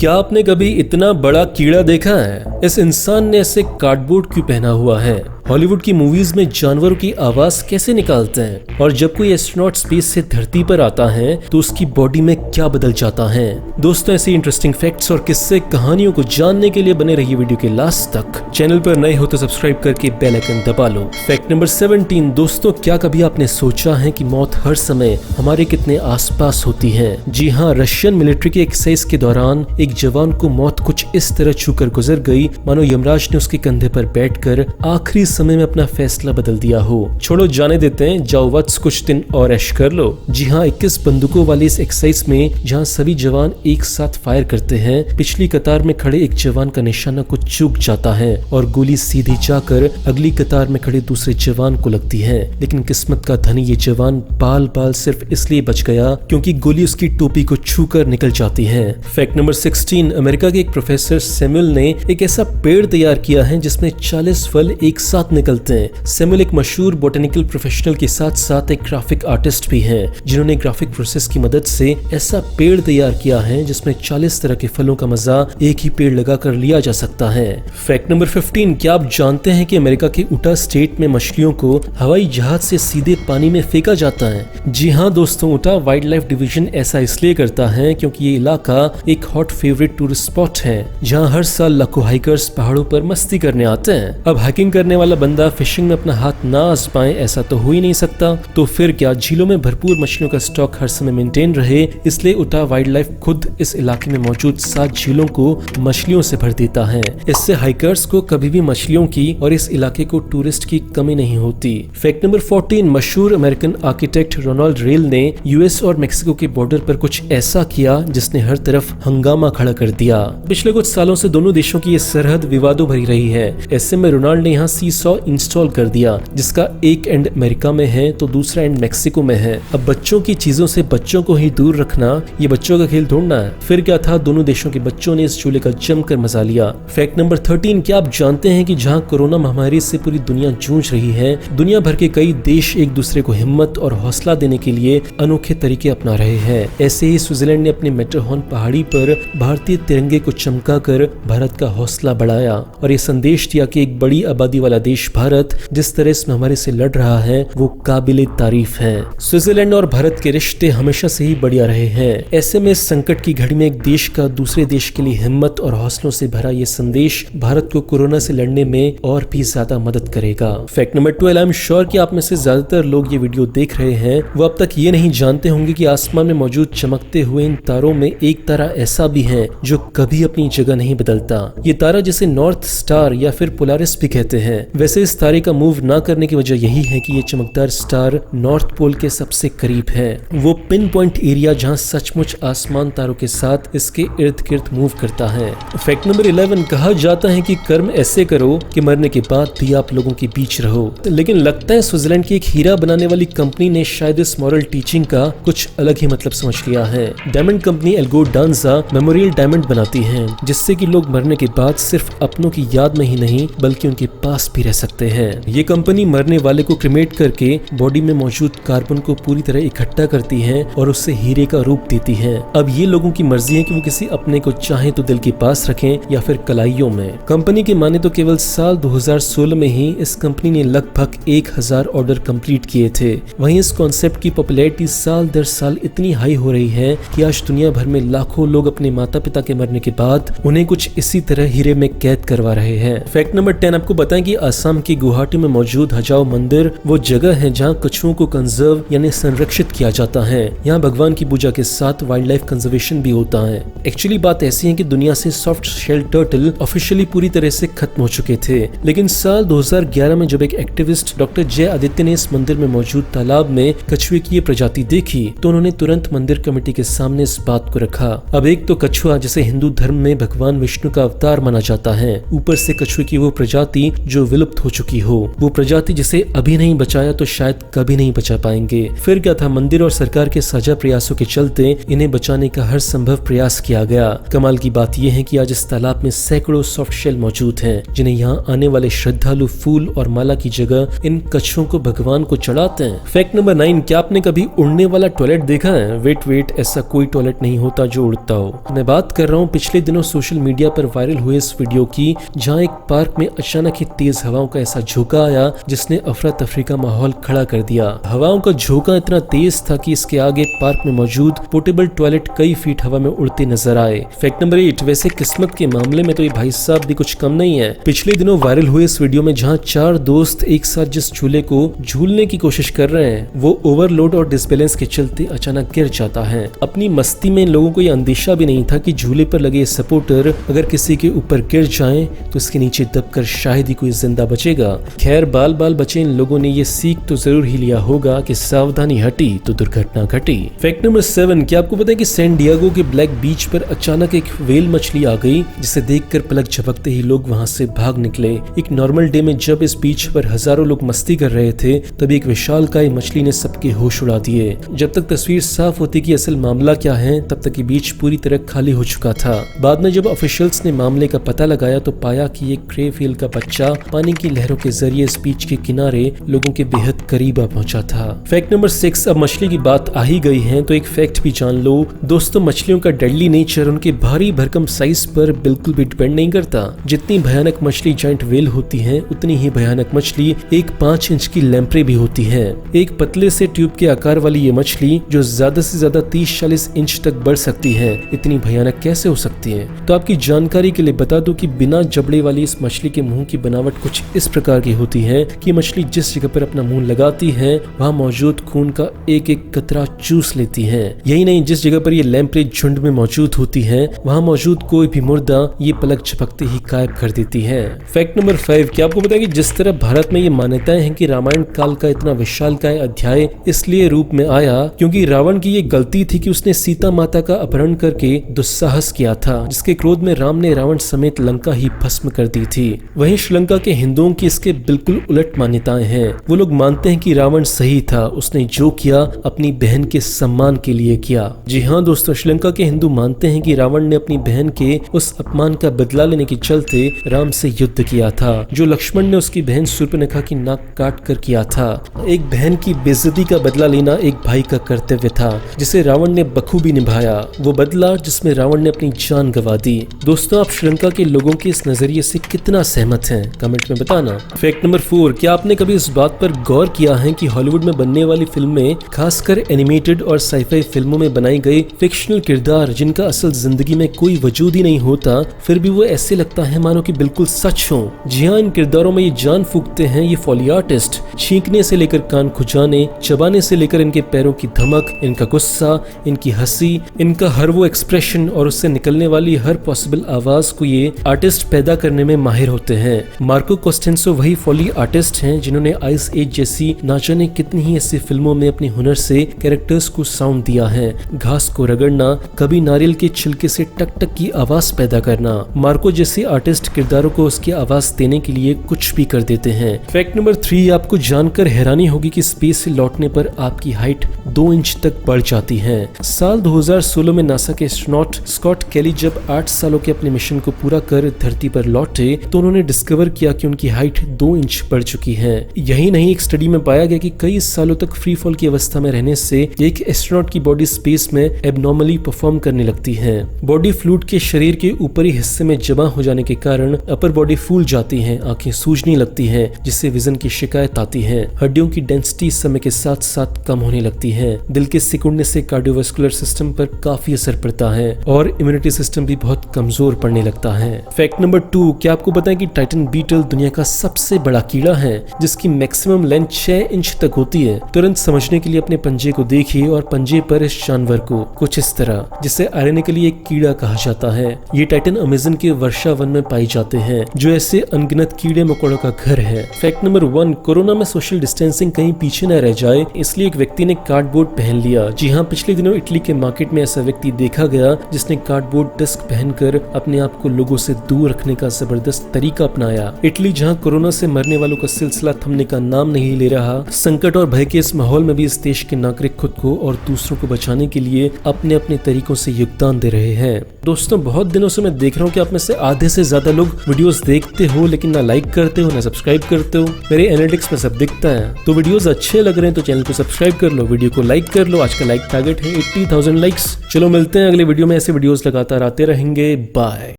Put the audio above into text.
क्या आपने कभी इतना बड़ा कीड़ा देखा है? इस इंसान ने ऐसे कार्डबोर्ड क्यों पहना हुआ है? हॉलीवुड की मूवीज में जानवरों की आवाज कैसे निकालते हैं? और जब कोई एस्ट्रोनॉट स्पेस से धरती पर आता है तो उसकी बॉडी में क्या बदल जाता है? दोस्तों, ऐसी इंटरेस्टिंग फैक्ट्स और किस्से कहानियों को जानने के लिए बने रहिए वीडियो के लास्ट तक। चैनल पर नए हो तो सब्सक्राइब करके बेल आइकन दबा लो। Fact number 17। दोस्तों, क्या कभी आपने सोचा है कि मौत हर समय हमारे कितने आसपास होती है? जी हाँ, रशियन मिलिट्री के एक्सरसाइज के दौरान एक जवान को मौत कुछ इस तरह छूकर गुजर गई मानो यमराज ने उसके कंधे पर बैठकर आखिरी समय में अपना फैसला बदल दिया हो। छोड़ो, जाने देते हैं, जाओ वत्स कुछ दिन और ऐश कर लो। जी हाँ, 21 बंदूकों वाली इस एक्सरसाइज में जहाँ सभी जवान एक साथ फायर करते हैं, पिछली कतार में खड़े एक जवान का निशाना कुछ चूक जाता है और गोली सीधी जाकर अगली कतार में खड़े दूसरे जवान को लगती है। लेकिन किस्मत का धनी ये जवान बाल बाल सिर्फ इसलिए बच गया क्योंकि गोली उसकी टोपी को छूकर निकल जाती है। Fact number 16। अमेरिका के एक प्रोफेसर सैमुअल ने एक ऐसा पेड़ तैयार किया है जिसमें 40 फल एक साथ निकलते हैं। सैमुअल एक मशहूर बोटेनिकल प्रोफेशनल के साथ साथ एक ग्राफिक आर्टिस्ट भी हैं, जिन्होंने ग्राफिक प्रोसेस की मदद से ऐसा पेड़ तैयार किया है जिसमें 40 तरह के फलों का मजा एक ही पेड़ लगाकर लिया जा सकता है। Fact number 15। क्या आप जानते हैं कि अमेरिका के उटा स्टेट में मछलियों को हवाई जहाज से सीधे पानी में फेंका जाता है? जी हाँ दोस्तों, उटा वाइल्ड लाइफ डिवीजन ऐसा इसलिए करता है क्योंकि ये इलाका एक हॉट फेवरेट टूरिस्ट स्पॉट है जहाँ हर साल लाखों हाइकर्स पहाड़ों पर मस्ती करने आते हैं। अब हाइकिंग करने वाला बंदा फिशिंग में अपना हाथ ना आजमाए ऐसा तो हो ही नहीं सकता, तो फिर क्या झीलों में भरपूर मछलियों का स्टॉक हर समय मेंटेन रहे, इसलिए उटा वाइल्ड लाइफ खुद इस इलाके में मौजूद 7 झीलों को मछलियों से भर देता है। इससे हाइकर्स को कभी भी मछलियों की और इस इलाके को टूरिस्ट की कमी नहीं होती। Fact number 14। मशहूर अमेरिकन आर्किटेक्ट रोनाल्ड रेल ने यूएस और मेक्सिको के बॉर्डर पर कुछ ऐसा किया जिसने हर तरफ हंगामा खड़ा कर दिया। पिछले कुछ सालों से दोनों देशों की ये सरहद विवादों भरी रही है। ऐसे में रोनाल्ड ने यहाँ सीसॉ इंस्टॉल कर दिया, जिसका एक एंड अमेरिका में है तो दूसरा एंड मेक्सिको में है। अब बच्चों की चीजों से बच्चों को ही दूर रखना ये बच्चों का खेल ढूंढना है। फिर क्या था, दोनों देशों के बच्चों ने इस झूले का जमकर मजा लिया। Fact number 13। क्या आप जानते हैं कि जहाँ कोरोना महामारी से पूरी दुनिया जूझ रही है, दुनिया भर के कई देश एक दूसरे को हिम्मत और हौसला देने के लिए अनोखे तरीके अपना रहे हैं। ऐसे ही स्विट्जरलैंड ने अपने मैटरहॉर्न पहाड़ी पर भारतीय तिरंगे को चमकाकर भारत का हौसला बढ़ाया और ये संदेश दिया कि एक बड़ी आबादी वाला देश भारत जिस तरह इस महामारी से लड़ रहा है वो काबिले तारीफ है। स्विट्जरलैंड और भारत के रिश्ते हमेशा से ही बढ़िया रहे हैं। ऐसे में इस संकट की घड़ी में एक देश का दूसरे देश के लिए हिम्मत और हौसलों से भरा ये संदेश भारत को कोरोना से लड़ने में और भी ज्यादा मदद करेगा। Fact number 12। I am sure कि आप में से ज्यादातर लोग ये वीडियो देख रहे हैं वो अब तक ये नहीं जानते होंगे कि आसमान में मौजूद चमकते हुए इन तारों में एक तारा ऐसा भी है जो कभी अपनी जगह नहीं बदलता। ये तारा जिसे नॉर्थ स्टार या फिर पोलारिस भी कहते हैं। वैसे इस तारे का मूव ना करने की वजह यही है कि ये चमकदार स्टार नॉर्थ पोल के सबसे करीब है। वो पिन पॉइंट एरिया जहाँ सचमुच आसमान तारों के साथ इसके इर्द गिर्द मूव करता है। Fact number 11। कहा जाता है कि कर्म ऐसे करो कि मरने के बाद भी आप लोगों के बीच रहो। लेकिन लगता है स्विट्जरलैंड की एक हीरा बनाने वाली कंपनी ने शायद इस मॉरल टीचिंग का कुछ अलग ही मतलब समझ लिया है। डायमंड कंपनी एल्गो डांजा मेमोरियल डायमंड बनाती है, जिससे कि लोग मरने के बाद सिर्फ अपनों की याद में ही नहीं बल्कि उनके पास भी रह सकते हैं। ये कंपनी मरने वाले को क्रिमेट करके बॉडी में मौजूद कार्बन को पूरी तरह इकट्ठा करती है और उससे हीरे का रूप देती है। अब ये लोगों की मर्जी है कि वो किसी अपने को चाहे तो दिल के पास रखें या फिर कलाइयों में। कंपनी के माने तो केवल साल 2016 में ही इस कंपनी ने लगभग 1000 ऑर्डर कंप्लीट किए थे। वहीं इस कॉन्सेप्ट की पॉपुलैरिटी साल दर साल इतनी हाई हो रही है कि आज दुनिया भर में लाखों लोग अपने माता पिता के मरने के बाद उन्हें कुछ इसी तरह हीरे में कैद करवा रहे हैं। Fact number 10। आपको बताएं कि असम की गुवाहाटी में मौजूद हजाओ मंदिर वो जगह है जहाँ कछुओं को कंजर्व यानी संरक्षित किया जाता है। यहाँ भगवान की पूजा के साथ वाइल्ड लाइफ कंजर्वेशन भी होता है। एक्चुअली बात ऐसी है कि दुनिया से सॉफ्ट शेल टर्टल ऑफिशियली पूरी तरह से खत्म हो चुके थे, लेकिन साल 2011 में जब एक एक्टिविस्ट डॉक्टर जय आदित्य ने इस मंदिर में मौजूद तालाब में कछुए की ये प्रजाति देखी तो उन्होंने तुरंत मंदिर कमेटी के सामने इस बात को रखा। अब एक तो कछुआ जिसे हिंदू धर्म में भगवान विष्णु का अवतार माना जाता है, ऊपर से कछुए की वो प्रजाति जो विलुप्त विलुप्त हो चुकी हो, वो प्रजाति जिसे अभी नहीं बचाया तो शायद कभी नहीं बचा पाएंगे। फिर क्या था, मंदिर और सरकार के साझा प्रयासों के चलते इन्हें बचाने का हर संभव प्रयास किया गया। कमाल की बात यह है कि आज इस तालाब में सैकड़ों सॉफ्ट शेल मौजूद हैं, जिन्हें यहाँ आने वाले श्रद्धालु फूल और माला की जगह इन कछुओं को भगवान को चढ़ाते हैं। फैक्ट नंबर 9, क्या आपने कभी उड़ने वाला टॉयलेट देखा है? वेट, ऐसा कोई टॉयलेट नहीं होता जो उड़ता हो। मैं बात कर रहा हूँ पिछले दिनों सोशल मीडिया पर वायरल हुए इस वीडियो की, जहाँ एक पार्क में अचानक ही तेज हवाओं का ऐसा झोंका आया जिसने अफरा तफरी का माहौल खड़ा कर दिया। हवाओं का झोंका इतना तेज था कि इसके आगे पार्क में मौजूद पोर्टेबल टॉयलेट कई फीट हवा में उड़ते नजर आए। फैक्ट नंबर 8, वैसे किस्मत के मामले में तो ये भाई साहब भी कुछ कम नहीं है। पिछले दिनों वायरल हुए इस वीडियो में जहाँ 4 दोस्त एक साथ जिस झूले को झूलने की कोशिश कर रहे हैं, वो ओवरलोड और डिसबैलेंस के चलते अचानक गिर जाता है। अपनी मस्ती में लोगों को यह अंदेशा भी नहीं था कि झूले पर लगे सपोर्टर अगर किसी के ऊपर गिर जाएं तो इसके नीचे दबकर शायद ही कोई जिंदा बचेगा। खैर, बाल बचे इन लोगों ने ये सीख तो जरूर ही लिया होगा कि सावधानी हटी तो दुर्घटना घटी। फैक्ट नंबर 7, क्या आपको पता है कि सैन डिएगो के ब्लैक बीच पर अचानक एक व्हेल मछली आ गई, जिसे देखकर पलक झपकते ही लोग वहां से भाग निकले। एक नॉर्मल डे में जब इस बीच पर हजारों लोग मस्ती कर रहे थे, तभी एक विशालकाय मछली ने सबके होश उड़ा दिए। जब तक तस्वीर साफ होती कि असल मामला क्या है, तब तक ये बीच पूरी तरह खाली हो चुका था। बाद में जब ऑफिशियल्स ने मामले का पता लगाया तो पाया कि एक ग्रे व्हेल का बच्चा पानी की लहरों के जरिए इस बीच के किनारे लोगों के बेहद करीब आ पहुंचा था। फैक्ट नंबर 6, अब मछली की बात आ ही गई है तो एक फैक्ट भी जान लो दोस्तों, मछलियों का डेडली नेचर उनके भारी भरकम साइज पर बिल्कुल भी डिपेंड नहीं करता। जितनी भयानक मछली जाइंट व्हेल होती है, उतनी ही भयानक मछली एक 5 इंच की लैम्प्रे भी होती है। एक पतले से ट्यूब के आकार वाली ये मछली जो ज्यादा से ज्यादा 30-40 इंच तक बढ़ सकती है, इतनी भयानक कैसे हो सकती है? तो आपकी जानकारी के लिए बता दूं कि बिना जबड़े वाली इस मछली के मुंह की बनावट कुछ इस प्रकार की होती है कि मछली जिस जगह पर अपना मुंह लगाती है, वहाँ मौजूद खून का एक एक कतरा चूस लेती है। यही नहीं, जिस जगह पर ये लैम्प्रे झुंड में मौजूद होती है, वहाँ मौजूद कोई भी मुर्दा ये पलक झपकते ही गायब कर देती है। फैक्ट नंबर 5, क्या आपको पता है कि जिस तरह भारत में ये मान्यताएं हैं कि रामायण काल का इतना विशालकाय अध्याय इसलिए रूप में आया क्योंकि रावण की ये गलती थी कि उसने सीता माता का अपहरण करके दुस्साहस किया था, जिसके क्रोध में राम ने रावण समेत लंका ही भस्म कर दी थी। वहीं श्रीलंका के हिंदुओं की इसके बिल्कुल उलट मान्यताएं हैं। वो लोग मानते हैं कि रावण सही था, उसने जो किया अपनी बहन के सम्मान के लिए किया। जी हाँ दोस्तों, श्रीलंका के हिंदू मानते हैं कि रावण ने अपनी बहन के उस अपमान का बदला लेने के चलते राम से युद्ध किया था, जो लक्ष्मण ने उसकी बहन शूर्पणखा की नाक काट कर किया था। एक बहन की बेइज्जती का बदला लेना एक भाई का कर्तव्य था, जिसे रावण ने बखूबी निभाया। वो बदला जिसमें रावण ने अपनी जान गंवा दी। दोस्तों, आप श्रीलंका के लोगों के इस नजरिए से कितना सहमत हैं, कमेंट में बताना। फैक्ट नंबर 4, क्या आपने कभी इस बात पर गौर किया है कि हॉलीवुड में बनने वाली फिल्में, खासकर एनिमेटेड और साइफाई फिल्मों में बनाई गई फिक्शनल किरदार जिनका असल जिंदगी में कोई वजूद ही नहीं होता, फिर भी वो ऐसे लगता है मानो कि बिल्कुल सच हो। जी हाँ, इन किरदारों में ये जान फूकते हैं ये फॉली आर्टिस्ट। छींकने से लेकर कान खुजाने, चबाने से लेकर इनके पैरों की धमक, इनका गुस्सा, इनकी हंसी, इनका हर वो एक्सप्रेशन और उससे निकलने वाली हर पॉसिबल आवाज को ये आर्टिस्ट पैदा करने में माहिर होते हैं। मार्को कोस्टेंसो वही फॉली आर्टिस्ट हैं जिन्होंने आइस एज जैसी ना जाने कितनी ही ऐसी फिल्मों में अपने हुनर से कैरेक्टर्स को साउंड दिया है। घास को रगड़ना, कभी नारियल के छिलके से टक टक की आवाज पैदा करना। मार्को जैसे आर्टिस्ट किरदारों को उसकी आवाज देने के लिए कुछ भी कर देते हैं। फैक्ट नंबर 3, आपको जानकर हैरानी होगी कि स्पेस से लौटने पर आपकी हाइट 2 इंच तक बढ़ जाती है। साल 2016 में नासा के एस्ट्रोनॉट स्कॉट केली जब 8 सालों के अपने मिशन को पूरा कर धरती पर लौटे तो उन्होंने डिस्कवर किया कि उनकी हाइट 2 इंच बढ़ चुकी है। यही नहीं, एक स्टडी में पाया गया कि कई सालों तक फ्री फॉल की अवस्था में रहने से एक एस्ट्रोनॉट की बॉडी स्पेस में एबनॉर्मली परफॉर्म करने लगती है। बॉडी फ्लूइड के शरीर के ऊपरी हिस्से में जमा हो जाने के कारण अपर बॉडी फूल जाती है, आंखें सूजने लगती हैं, जिससे विजन की शिकायत आती है। हड्डियों की डेंसिटी समय के साथ साथ कम होने लगती है। दिल के सिकुड़ने से कार्डियोवास्कुलर सिस्टम पर काफी असर पड़ता है और इम्यूनिटी सिस्टम भी बहुत कमजोर पड़ने लगता है। फैक्ट नंबर 2, क्या आपको पता है कि टाइटन बीटल दुनिया का सबसे बड़ा कीड़ा है जिसकी मैक्सिमम लेंथ 6 इंच तक होती है। तुरंत समझने के लिए अपने पंजे को देखिए और पंजे पर इस जानवर को कुछ इस तरह, जिसे आयरनिकली एक कीड़ा कहा जाता है। ये टाइटन अमेज़न के वर्षा वन में पाई जाते हैं, जो ऐसे अनगिनत कीड़े मकोड़ों का घर है। फैक्ट नंबर 1, कोरोना में सोशल डिस्टेंसिंग कहीं पीछे न रह जाए, इसलिए एक व्यक्ति ने कार्डबोर्ड पहन लिया। जी हाँ, पिछले दिनों इटली के मार्केट में ऐसा व्यक्ति देखा गया जिसने कार्डबोर्ड डिस्क पहनकर अपने आप को लोगों से दूर रखने का जबरदस्त तरीका अपनाया। इटली जहां कोरोना से मरने वालों का सिलसिला थमने का नाम नहीं ले रहा, संकट और भय के इस माहौल में भी इस देश के नागरिक खुद को और दूसरों को बचाने के लिए अपने अपने तरीकों से योगदान दे रहे हैं। दोस्तों, बहुत दिनों से मैं देख रहा हूँ कि आप में से आधे से ज्यादा लोग वीडियोस देखते हो लेकिन ना लाइक करते हो ना सब्सक्राइब करते हो। मेरे एनालिटिक्स में सब दिखता है। तो वीडियोस अच्छे लग रहे हैं तो चैनल को सब्सक्राइब कर लो, वीडियो को लाइक कर लो। आज का लाइक टारगेट है 80,000 लाइक्स। चलो मिलते हैं अगले वीडियो में, ऐसे वीडियोस लगातार आते रहेंगे। बाय।